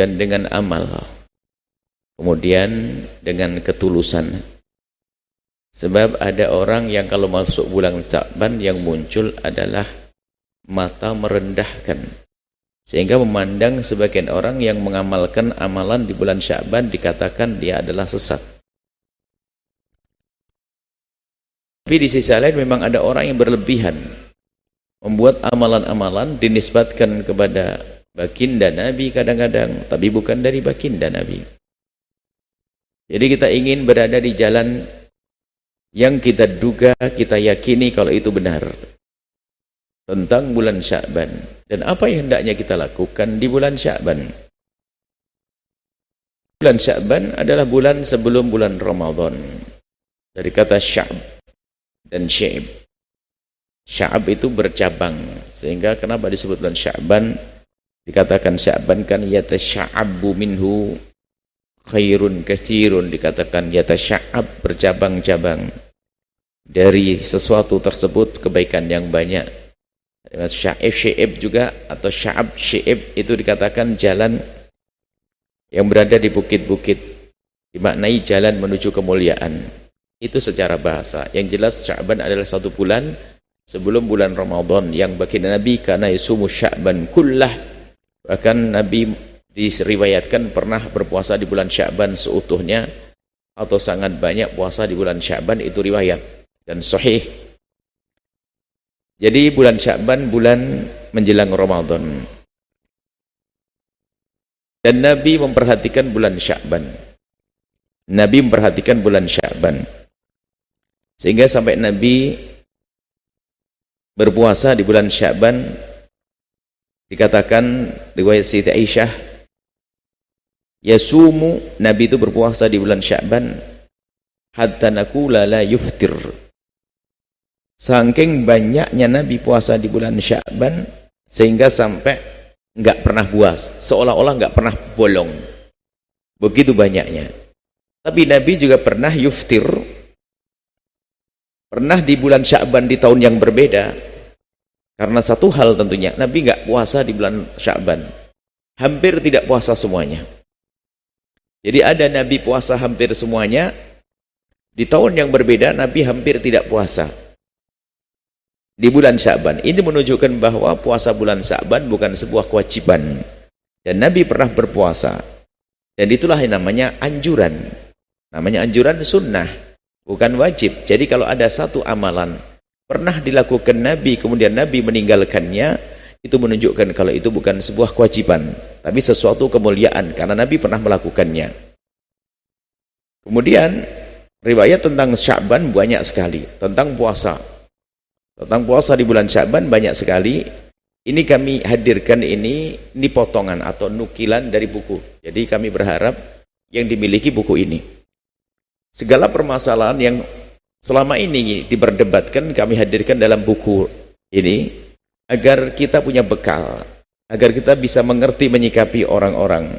dan dengan amal, kemudian dengan ketulusan. Sebab ada orang yang kalau masuk bulan Sya'ban yang muncul adalah mata merendahkan, sehingga memandang sebagian orang yang mengamalkan amalan di bulan Sya'ban dikatakan dia adalah sesat. Tapi di sisi lain memang ada orang yang berlebihan, membuat amalan-amalan dinisbatkan kepada baginda Nabi kadang-kadang, tapi bukan dari baginda Nabi. Jadi kita ingin berada di jalan yang kita duga, kita yakini kalau itu benar tentang bulan Sya'ban. Dan apa yang hendaknya kita lakukan di bulan Sya'ban? Bulan Sya'ban adalah bulan sebelum bulan Ramadan. Dari kata sya'b dan syi'ib. Sya'ab itu bercabang, sehingga kenapa disebut bulan Sya'ban? Dikatakan Sya'ban kan yatasya'abbu minhu khairun katsirun, dikatakan yatasya'ab, bercabang-cabang dari sesuatu tersebut kebaikan yang banyak. Syi'ib juga atau sya'ab, syi'ib itu dikatakan jalan yang berada di bukit-bukit, dimaknai jalan menuju kemuliaan. Itu secara bahasa. Yang jelas Sya'ban adalah satu bulan sebelum bulan Ramadan yang baginda Nabi kana yasumu Sya'ban kullah. Bahkan Nabi diriwayatkan pernah berpuasa di bulan Sya'ban seutuhnya atau sangat banyak puasa di bulan Sya'ban, itu riwayat dan sahih. Jadi bulan Sya'ban bulan menjelang Ramadan. Dan Nabi memperhatikan bulan Sya'ban. Nabi memperhatikan bulan Sya'ban. Sehingga sampai Nabi berpuasa di bulan Sya'ban, dikatakan riwayat Siti Aisyah, yasumu, Nabi itu berpuasa di bulan Sya'ban hatta naqula la yuftir. Saking banyaknya Nabi puasa di bulan Sya'ban sehingga sampai enggak pernah puas, seolah-olah enggak pernah bolong. Begitu banyaknya. Tapi Nabi juga pernah yuftir, pernah di bulan Sya'ban di tahun yang berbeda. Karena satu hal tentunya, Nabi enggak puasa di bulan Sya'ban, hampir tidak puasa semuanya. Jadi ada Nabi puasa hampir semuanya, di tahun yang berbeda Nabi hampir tidak puasa di bulan Sya'ban. Ini menunjukkan bahwa puasa bulan Sya'ban bukan sebuah kewajiban, dan Nabi pernah berpuasa, dan itulah yang namanya anjuran. Namanya anjuran sunnah, bukan wajib. Jadi kalau ada satu amalan pernah dilakukan Nabi kemudian Nabi meninggalkannya, itu menunjukkan kalau itu bukan sebuah kewajiban, tapi sesuatu kemuliaan karena Nabi pernah melakukannya. Kemudian riwayat tentang Sya'ban banyak sekali, tentang puasa di bulan Sya'ban banyak sekali. Ini kami hadirkan ini potongan atau nukilan dari buku. Jadi kami berharap yang dimiliki buku ini, segala permasalahan yang selama ini diperdebatkan kami hadirkan dalam buku ini, agar kita punya bekal, agar kita bisa mengerti menyikapi orang-orang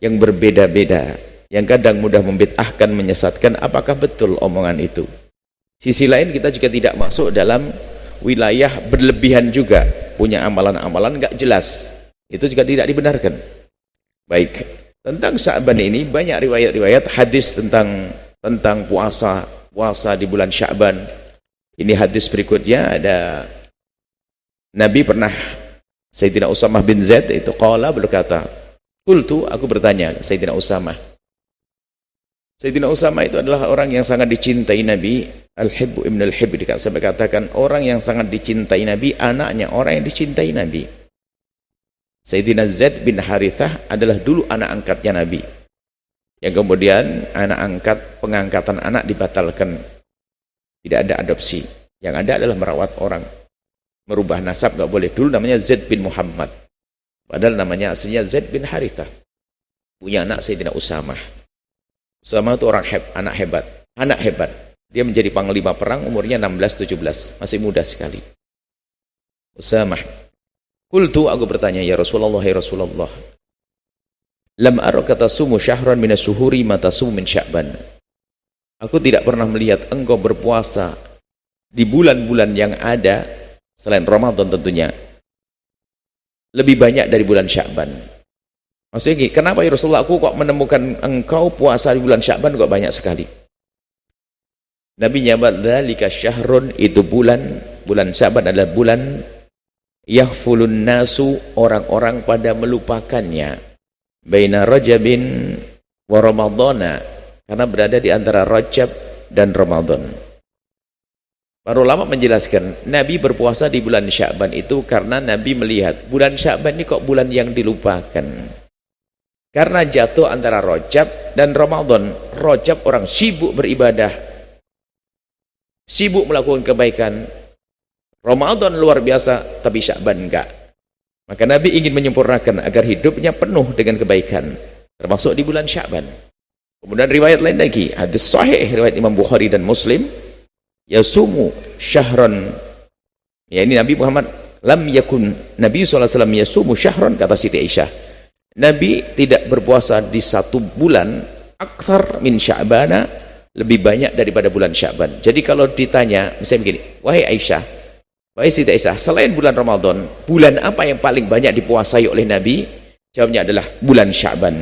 yang berbeda-beda, yang kadang mudah membid'ahkan, menyesatkan. Apakah betul omongan itu? Sisi lain kita juga tidak masuk dalam wilayah berlebihan juga, punya amalan-amalan nggak jelas, itu juga tidak dibenarkan. Baik, tentang Sya'ban ini banyak riwayat-riwayat hadis tentang puasa di bulan Sya'ban. Ini hadis berikutnya, ada Nabi pernah, Sayyidina Usamah bin Zaid itu qala, berkata, qultu, aku bertanya Sayyidina Usamah. Sayyidina Usamah itu adalah orang yang sangat dicintai Nabi, al-hibbu ibn al-hibb, sampai katakan orang yang sangat dicintai Nabi, anaknya orang yang dicintai Nabi. Sayyidina Zaid bin Harithah adalah dulu anak angkatnya Nabi, yang kemudian anak angkat, pengangkatan anak dibatalkan, tidak ada adopsi, yang ada adalah merawat orang, merubah nasab gak boleh. Dulu namanya Zaid bin Muhammad, padahal namanya aslinya Zaid bin Harithah, punya anak Sayyidina Usamah. Usamah itu anak hebat. Dia menjadi panglima perang umurnya 16-17, masih muda sekali. Usamah. Qultu, aku bertanya, ya Rasulullah, lam araka tasumu syahran min asy-syuhuri ma tasumu min Sya'ban. Aku tidak pernah melihat engkau berpuasa di bulan-bulan yang ada selain Ramadan tentunya lebih banyak dari bulan Sya'ban. Maksudnya gini, kenapa ya Rasulullah, aku kok menemukan engkau puasa di bulan Sya'ban kok banyak sekali? Nabi nyabat, dzalika syahrun, itu bulan Sya'ban adalah bulan yahfulun nasu, orang-orang pada melupakannya, baina Rajabin wa Ramadhana, karena berada di antara Rajab dan Ramadan. Para ulama menjelaskan, Nabi berpuasa di bulan Sya'ban itu karena Nabi melihat bulan Sya'ban ini kok bulan yang dilupakan. Karena jatuh antara Rajab dan Ramadan. Rajab orang sibuk beribadah, sibuk melakukan kebaikan. Ramadan luar biasa, tapi Sya'ban enggak. Maka Nabi ingin menyempurnakan agar hidupnya penuh dengan kebaikan, termasuk di bulan Sya'ban. Kemudian riwayat lain lagi, hadis sahih riwayat Imam Bukhari dan Muslim, yasumu syahran, ya ini Nabi Muhammad, lam yakun Nabi SAW yasumu syahran, kata Siti Aisyah, Nabi tidak berpuasa di satu bulan akthar min Sya'bana, lebih banyak daripada bulan Sya'ban. Jadi kalau ditanya misalnya begini, wahai Aisyah, wahai Siti Aisyah, selain bulan Ramadan, bulan apa yang paling banyak dipuasai oleh Nabi? Jawabnya adalah bulan Sya'ban.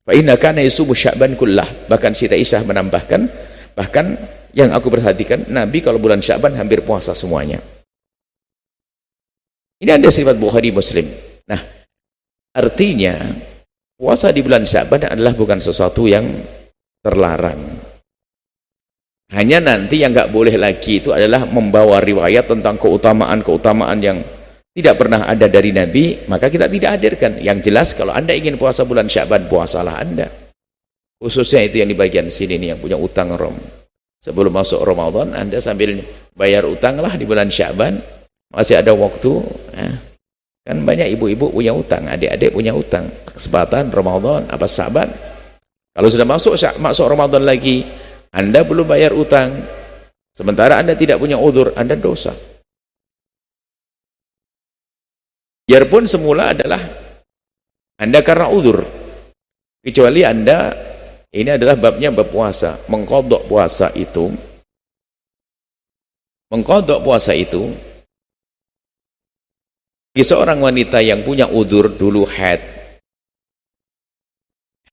Fa inna kana yusumu Sya'ban kullah. Bahkan Siti Aisyah menambahkan, bahkan yang aku perhatikan, Nabi kalau bulan Sya'ban hampir puasa semuanya. Ini ada sifat Bukhari Muslim. Nah, artinya puasa di bulan Sya'ban adalah bukan sesuatu yang terlarang. Hanya nanti yang nggak boleh lagi itu adalah membawa riwayat tentang keutamaan-keutamaan yang tidak pernah ada dari Nabi, maka kita tidak hadirkan. Yang jelas kalau Anda ingin puasa bulan Sya'ban, puasalah Anda. Khususnya itu yang di bagian sini nih, yang punya utang rom. Sebelum masuk Ramadan, Anda sambil bayar utanglah di bulan Sya'ban, masih ada waktu. Kan banyak ibu-ibu punya utang, adik-adik punya utang. Kesempatan Ramadan apa Sya'ban. Kalau sudah masuk Ramadan lagi, Anda belum bayar utang, sementara Anda tidak punya udzur, Anda dosa. Biarpun semula adalah Anda karena udzur, kecuali Anda, ini adalah babnya berpuasa, mengqadha puasa itu. Mengqadha puasa itu bagi seorang wanita yang punya udzur dulu haid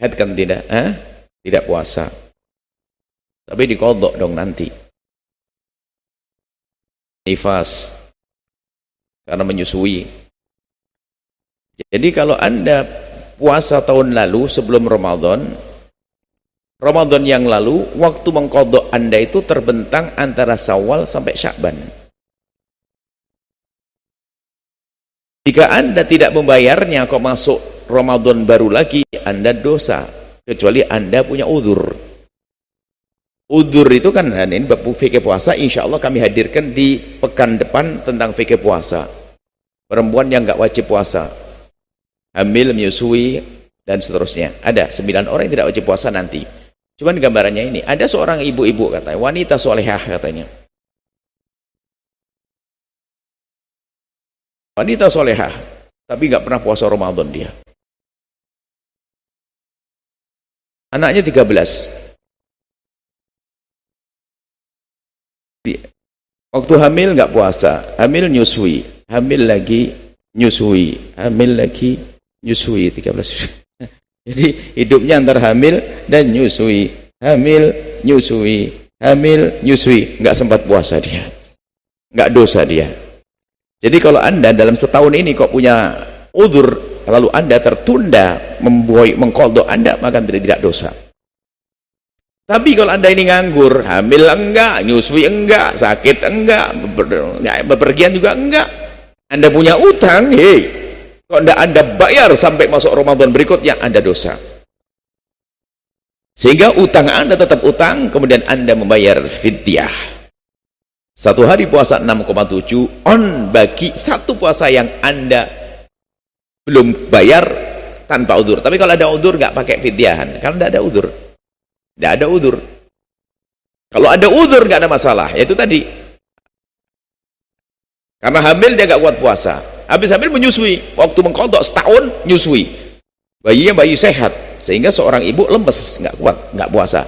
kan tidak puasa, tapi diqadha dong nanti. Nifas karena menyusui. Jadi kalau Anda puasa tahun lalu sebelum Ramadan yang lalu, waktu mengqadha Anda itu terbentang antara Syawal sampai Sya'ban. Jika Anda tidak membayarnya kok masuk Ramadan baru lagi, Anda dosa, kecuali Anda punya udzur. Udzur itu kan, ini bab fikih puasa, insya Allah kami hadirkan di pekan depan tentang fikih puasa. Perempuan yang nggak wajib puasa, hamil, menyusui, dan seterusnya. Ada 9 orang yang tidak wajib puasa nanti. Cuman gambarannya ini, ada seorang ibu-ibu katanya, wanita solehah katanya. Wanita solehah, tapi nggak pernah puasa Ramadan dia. Anaknya 13. Waktu hamil nggak puasa, hamil nyusui, hamil lagi nyusui, hamil lagi nyusui, 13. Jadi hidupnya antara hamil dan nyusui, hamil nyusui, hamil nyusui, nggak sempat puasa dia, nggak dosa dia. Jadi kalau Anda dalam setahun ini kok punya udzur, lalu Anda tertunda mengqadha Anda, maka tidak dosa. Tapi kalau Anda ini nganggur, hamil enggak, nyusui enggak, sakit enggak, bepergian juga enggak, Anda punya utang, kok enggak Anda bayar sampai masuk Ramadan berikutnya, Anda dosa. Sehingga utang Anda tetap utang, kemudian Anda membayar fidyah. Satu hari puasa 6,7 on bagi satu puasa yang Anda belum bayar tanpa udzur. Tapi kalau ada udzur nggak pakai fidyahan, kalau tidak ada udzur, tidak ada udzur. Kalau ada udzur nggak ada masalah. Yaitu tadi, karena hamil dia nggak kuat puasa, habis hamil menyusui, waktu mengqadha setahun nyusui, bayinya bayi sehat, sehingga seorang ibu lemes, nggak kuat, nggak puasa.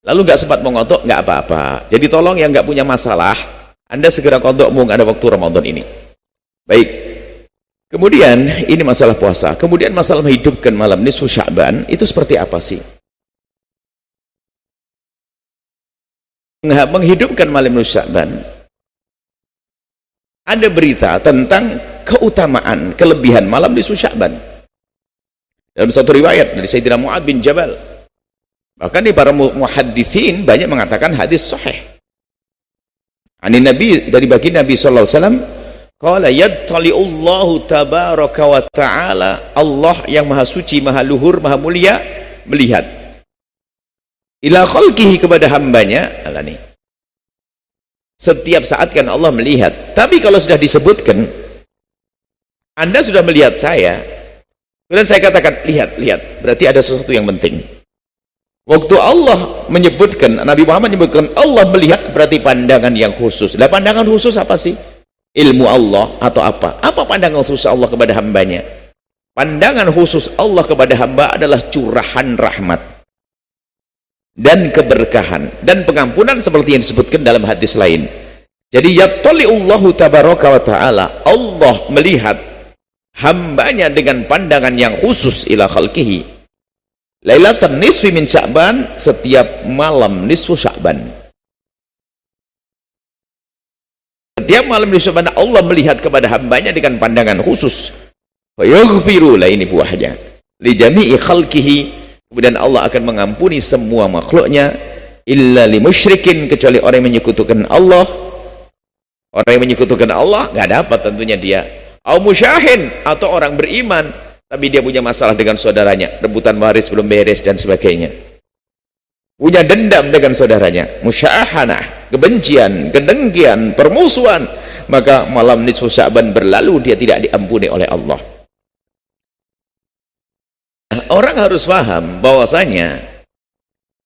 Lalu nggak sempat mengqadha, nggak apa-apa. Jadi tolong yang nggak punya masalah, Anda segera qadha, mumpung ada waktu Ramadan ini. Baik. Kemudian ini masalah puasa. Kemudian masalah menghidupkan malam nisfu Sya'ban itu seperti apa sih? Menghidupkan malam nisfu Sya'ban, ada berita tentang keutamaan, kelebihan malam nisfu Sya'ban. Dalam satu riwayat dari Sayyidina Mu'adz bin Jabal, bahkan di para muhadditsin banyak mengatakan hadis sahih. Ani Nabi, dari baginda Nabi sallallahu alaihi wasallam, qala yattali'ullahu tabaraka wa ta'ala, Allah yang maha suci, maha luhur, maha mulia melihat ila khalqihi, kepada hambanya. Alani, setiap saat kan Allah melihat, tapi kalau sudah disebutkan Anda sudah melihat saya, kemudian saya katakan lihat, berarti ada sesuatu yang penting. Waktu Allah menyebutkan, Nabi Muhammad menyebutkan Allah melihat, berarti pandangan yang khusus. Lah pandangan khusus apa sih? Ilmu Allah atau apa? Apa pandangan khusus Allah kepada hambanya? Pandangan khusus Allah kepada hamba adalah curahan rahmat dan keberkahan dan pengampunan seperti yang disebutkan dalam hadis lain. Jadi yattali'ullahu tabaraka wa ta'ala, Allah melihat hambanya dengan pandangan yang khusus ila khalqihi lailatan nisfi min Sya'ban, setiap malam nisfu Sya'ban. Setiap malam di Sya'ban Allah melihat kepada hambanya dengan pandangan khusus. Wa yaghfiru, lah ini buahnya, li jami'i khalqihi, kemudian Allah akan mengampuni semua makhluknya, illa li musyrikin, kecuali orang yang menyekutukan Allah. Orang yang menyekutukan Allah nggak dapat tentunya dia. Au musyahin, atau orang beriman tapi dia punya masalah dengan saudaranya, rebutan waris belum beres dan sebagainya, punya dendam dengan saudaranya, musyahanah, kebencian, kedengkian, permusuhan, maka malam nisfu Sya'ban berlalu, dia tidak diampuni oleh Allah. Orang harus paham bahwasanya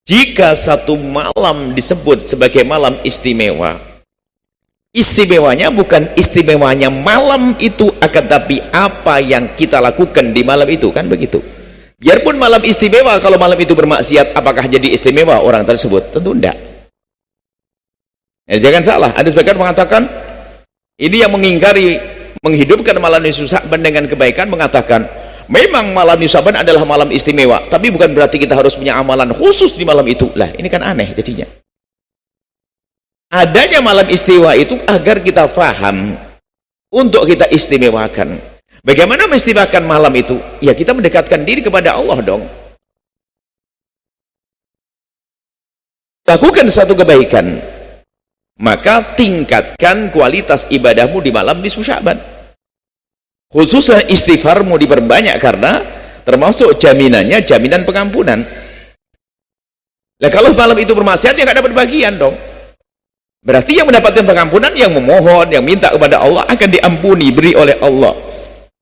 jika satu malam disebut sebagai malam istimewa, istimewanya bukan istimewanya malam itu, akan tapi apa yang kita lakukan di malam itu, kan begitu. Biarpun malam istimewa, kalau malam itu bermaksiat, apakah jadi istimewa orang tersebut? Tentu tidak. Ya, jangan salah, ada sebagian mengatakan ini yang mengingkari menghidupkan malam nisfu Sya'ban dengan kebaikan, mengatakan memang malam nisfu Sya'ban adalah malam istimewa, tapi bukan berarti kita harus punya amalan khusus di malam itu. Lah ini kan aneh jadinya. Adanya malam istiwa itu agar kita faham untuk kita istimewakan. Bagaimana mengistimewakan malam itu? Ya kita mendekatkan diri kepada Allah dong. Lakukan satu kebaikan, maka tingkatkan kualitas ibadahmu di malam nisfu Sya'ban. Khususnya istighfarmu diperbanyak, karena termasuk jaminannya jaminan pengampunan. Nah kalau malam itu bermaksiat, ya nggak dapat bagian dong. Berarti yang mendapatkan pengampunan yang memohon, yang minta kepada Allah akan diampuni, beri oleh Allah.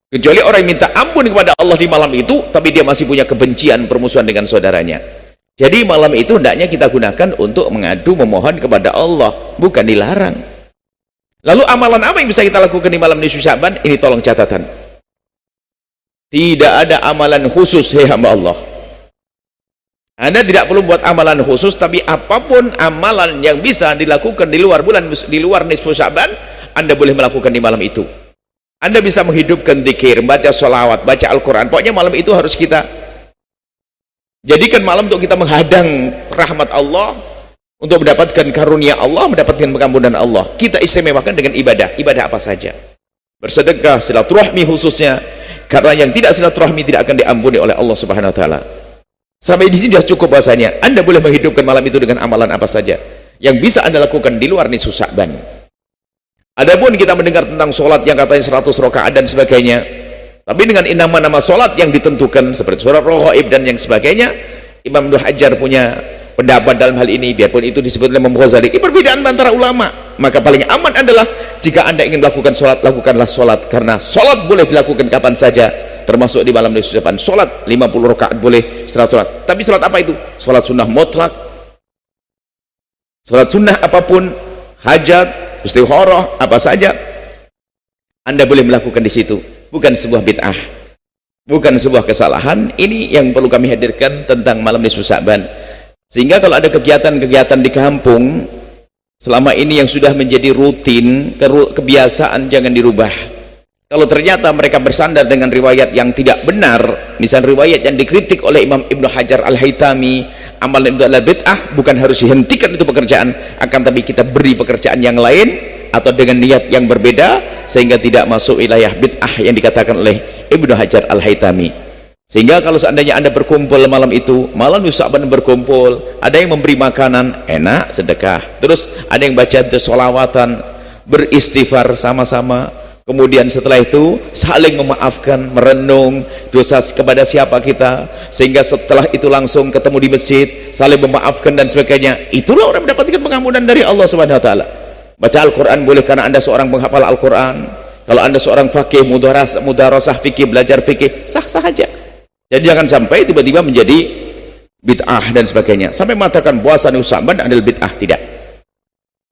Kecuali orang yang minta ampun kepada Allah di malam itu, tapi dia masih punya kebencian, permusuhan dengan saudaranya. Jadi malam itu hendaknya kita gunakan untuk mengadu, memohon kepada Allah, bukan dilarang. Lalu amalan apa yang bisa kita lakukan di malam nisfu Sya'ban? Ini tolong catatan. Tidak ada amalan khusus, hei hamba Allah. Anda tidak perlu buat amalan khusus, tapi apapun amalan yang bisa dilakukan di luar nisfu Sya'ban, Anda boleh melakukan di malam itu. Anda bisa menghidupkan zikir, baca sholawat, baca Al-Quran. Pokoknya malam itu harus kita jadikan malam untuk kita menghadang rahmat Allah, untuk mendapatkan karunia Allah, mendapatkan pengampunan Allah. Kita istimewakan dengan ibadah. Ibadah apa saja? Bersedekah, silaturahmi khususnya, karena yang tidak silaturahmi tidak akan diampuni oleh Allah Subhanahu wa taala. Sampai di sini sudah cukup bahasanya. Anda boleh menghidupkan malam itu dengan amalan apa saja yang bisa Anda lakukan di luar nisfu Sya'ban. Adapun kita mendengar tentang sholat yang katanya 100 rakaat dan sebagainya, tapi dengan nama-nama sholat yang ditentukan seperti sholat raghaib dan yang sebagainya, Imam Ibnu Hajar punya pendapat dalam hal ini, biarpun itu disebut oleh Imam Ghazali. Ini perbedaan antara ulama. Maka paling aman adalah jika Anda ingin melakukan sholat, lakukanlah sholat, karena sholat boleh dilakukan kapan saja, termasuk di malam nisfu Sya'ban. Sholat 50 rakaat boleh, 100 sholat. Tapi sholat apa itu? Sholat sunnah mutlak, sholat sunnah apapun, hajat, istikharah, apa saja Anda boleh melakukan di situ. Bukan sebuah bid'ah, bukan sebuah kesalahan. Ini yang perlu kami hadirkan tentang malam nisfu Sya'ban. Sehingga kalau ada kegiatan-kegiatan di kampung selama ini yang sudah menjadi rutin, kebiasaan, jangan dirubah. Kalau ternyata mereka bersandar dengan riwayat yang tidak benar, misal riwayat yang dikritik oleh Imam Ibnu Hajar Al-Haytami, amalan itu adalah bid'ah, bukan harus dihentikan itu pekerjaan, akan tapi kita beri pekerjaan yang lain atau dengan niat yang berbeda sehingga tidak masuk wilayah bid'ah yang dikatakan oleh Ibnu Hajar Al-Haytami. Sehingga kalau seandainya Anda berkumpul malam itu, malam Sya'ban berkumpul, ada yang memberi makanan, enak, sedekah. Terus ada yang baca sholawatan, beristighfar sama-sama. Kemudian setelah itu saling memaafkan, merenung dosa kepada siapa kita, sehingga setelah itu langsung ketemu di masjid, saling memaafkan dan sebagainya. Itulah orang mendapatkan pengampunan dari Allah Subhanahu wa taala. Baca Al-Qur'an boleh karena Anda seorang penghafal Al-Qur'an. Kalau Anda seorang faqih, mudarasah fikih, belajar fikih, sah-sah aja. Jadi jangan sampai tiba-tiba menjadi bid'ah dan sebagainya. Sampai mengatakan puasa nisfu Sya'ban adalah bid'ah, tidak.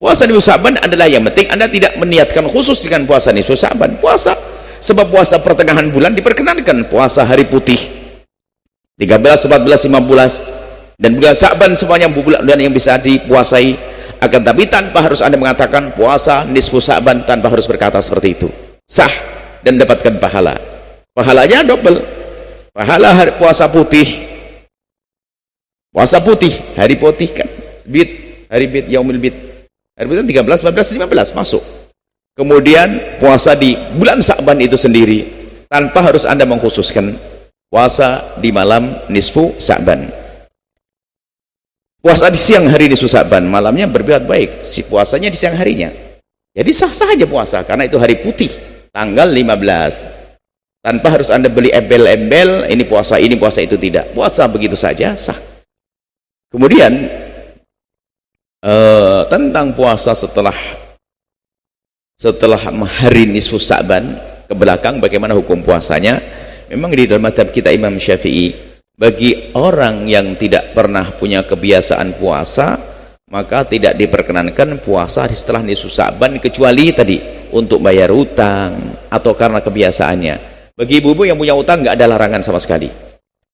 Puasa nisfu Sya'ban adalah yang penting Anda tidak meniatkan khusus dengan puasa nisfu Sya'ban. Puasa, sebab puasa pertengahan bulan diperkenankan, puasa hari putih 13, 14, 15 dan bulan Sya'ban semuanya bulan yang bisa dipuasai. Akan tapi tanpa harus Anda mengatakan puasa nisfu Sya'ban, tanpa harus berkata seperti itu. Sah dan mendapatkan pahala. Pahalanya double. Pahala hari puasa putih. Puasa putih, hari putih kan. Bid, hari bid, yaumil bid. Hari bulan 13, 14, 15 masuk. Kemudian puasa di bulan Sya'ban itu sendiri tanpa harus Anda mengkhususkan puasa di malam nisfu Sya'ban. Puasa di siang hari nisfu Sya'ban, malamnya berbuat baik, si puasanya di siang harinya. Jadi sah-sah aja puasa karena itu hari putih, tanggal 15. Tanpa harus Anda beli embel-embel ini puasa itu, tidak. Puasa begitu saja sah. Kemudian tentang puasa setelah hari nisfu Sya'ban ke belakang, bagaimana hukum puasanya? Memang di dalam mazhab kita Imam Syafi'i, bagi orang yang tidak pernah punya kebiasaan puasa, maka tidak diperkenankan puasa setelah nisfu Sya'ban, kecuali tadi untuk bayar utang atau karena kebiasaannya. Bagi ibu-ibu yang punya utang nggak ada larangan sama sekali.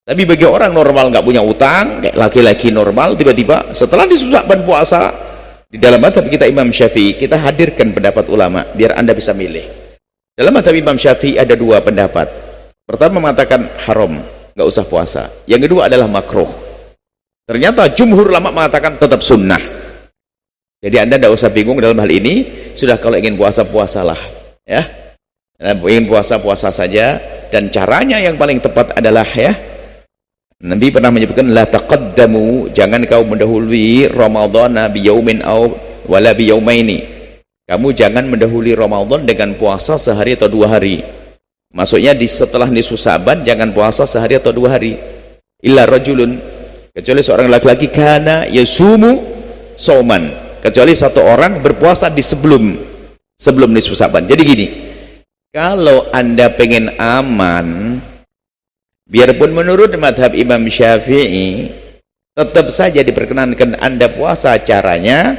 Tapi bagi orang normal nggak punya utang, kayak laki-laki normal, tiba-tiba setelah nisfu Sya'ban puasa, di dalam mazhab kita Imam Syafi'i, kita hadirkan pendapat ulama biar Anda bisa milih. Dalam mazhab Imam Syafi'i ada dua pendapat. Pertama mengatakan haram, nggak usah puasa. Yang kedua adalah makruh. Ternyata jumhur ulama mengatakan tetap sunnah. Jadi Anda tidak usah bingung dalam hal ini. Sudah, kalau ingin puasa, puasalah, ya. Ingin puasa saja, dan caranya yang paling tepat adalah, ya, Nabi pernah menyebutkan la taqaddamu, jangan kau mendahului Ramadhana biyaumin aw wala biyaumaini. Kamu jangan mendahului Ramadan dengan puasa sehari atau 2 hari. Maksudnya di setelah nisfu Sya'ban jangan puasa sehari atau 2 hari. Illa rajulun, kecuali seorang laki-laki, kana yasumu sauman, kecuali satu orang berpuasa di sebelum nisfu Sya'ban. Jadi gini, kalau Anda pengen aman, biarpun menurut madhab Imam Syafi'i tetap saja diperkenankan Anda puasa, caranya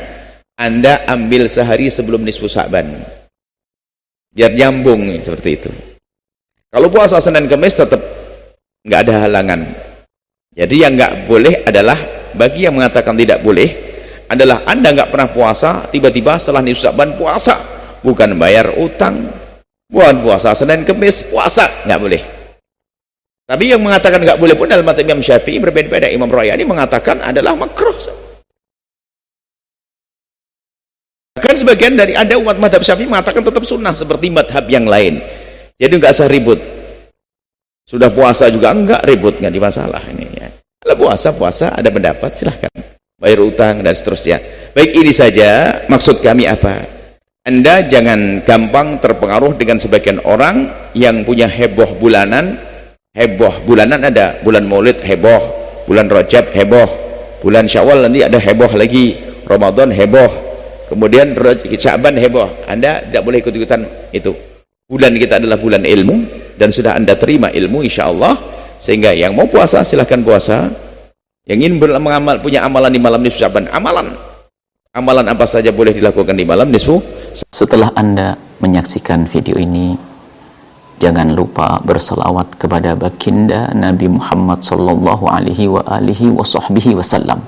Anda ambil sehari sebelum nisfu Sya'ban biar nyambung seperti itu. Kalau puasa Senin Kamis tetap nggak ada halangan. Jadi yang nggak boleh adalah, bagi yang mengatakan tidak boleh adalah Anda nggak pernah puasa, tiba-tiba setelah nisfu Sya'ban puasa, bukan bayar utang, bukan puasa Senin Kamis puasa, nggak boleh. Tapi yang mengatakan nggak boleh pun dalam mazhab Imam Syafi'i berbeda-beda. Imam Royani mengatakan adalah makruh. Bahkan sebagian dari ada umat mazhab Syafi'i mengatakan tetap sunnah seperti mazhab yang lain. Jadi nggak usah ribut. Sudah puasa juga enggak ribut, nggak dimasalah ini, ya. Kalau puasa ada pendapat, silahkan bayar utang dan seterusnya. Baik, ini saja maksud kami apa? Anda jangan gampang terpengaruh dengan sebagian orang yang punya heboh bulanan. Heboh bulanan ada, bulan Maulid heboh, bulan Rajab heboh, bulan Syawal nanti ada heboh lagi, Ramadan heboh, kemudian Sya'ban heboh. Anda tidak boleh ikut-ikutan itu. Bulan kita adalah bulan ilmu, dan sudah Anda terima ilmu insyaallah, sehingga yang mau puasa silahkan puasa, yang ingin punya amalan di malam nisfu Sya'ban, amalan apa saja boleh dilakukan di malam nisfu. Setelah Anda menyaksikan video ini, jangan lupa berselawat kepada baginda Nabi Muhammad sallallahu alaihi wa alihi wa sahbihi wasallam.